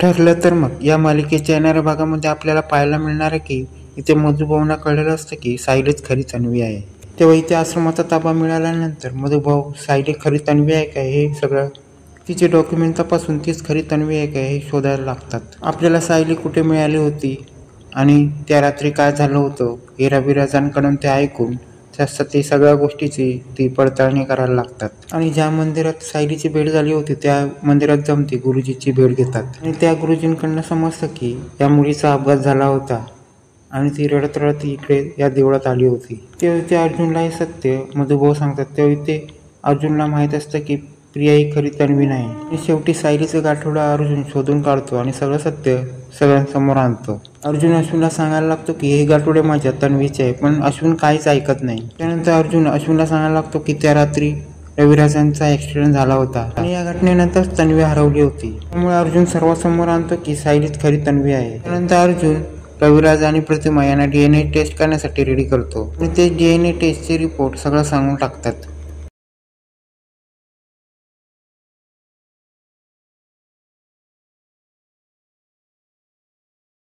ठरलं तर मग या मालिकेच्या येणाऱ्या भागामध्ये आपल्याला पाहायला मिळणार आहे की इथे मधुभाऊंना कळलेलं असतं की सायलीच खरी तन्वी आहे। तेव्हा इथे आश्रमाचा ताबा मिळाल्यानंतर मधुभाऊ सायली खरी तन्वी आहे का हे सगळं तिचे डॉक्युमेंट तपासून तीच खरी तन्वी आहे का हे शोधायला लागतात। आपल्याला सायली कुठे मिळाली होती आणि त्या रात्री काय झालं होतं हे रविराजांकडून ते ऐकून त्यासाठी सगळ्या गोष्टीची ती पडताळणी करायला लागतात आणि ज्या मंदिरात सायलीची भेट झाली होती त्या मंदिरात जाऊन ती गुरुजीची भेट घेतात आणि त्या गुरुजींकडनं समजतं की या मुलीचा अपघात झाला होता आणि ती रडत रडत इकडे या देवळात आली होती। तेव्हा ते अर्जुनला हे सत्य मधुभाऊ सांगतात। तेव्हा ते अर्जुनला माहीत असतं की प्रिया ही खरी तन्वी नाही आणि शेवटी सायलीचं गाठोडा अर्जुन शोधून काढतो आणि सगळं सत्य सगळ्यांसमोर आणतो। अर्जुन अश्विनला सांगायला लागतो की हे गाठोडे माझ्या तन्वीचे आहे, पण अश्विन काहीच ऐकत नाही। त्यानंतर अर्जुन अश्विनला सांगायला लागतो की त्या रात्री रविराजांचा ऍक्सिडेंट झाला होता आणि या घटनेनंतर तन्वी हरवली होती। त्यामुळे अर्जुन सर्वांसमोर आणतो की सायलीच खरी तन्वी आहे। त्यानंतर अर्जुन रविराज आणि प्रतिमा यांना DNA टेस्ट करण्यासाठी रेडी करतो आणि ते DNA टेस्टचे रिपोर्ट सगळं सांगून टाकतात।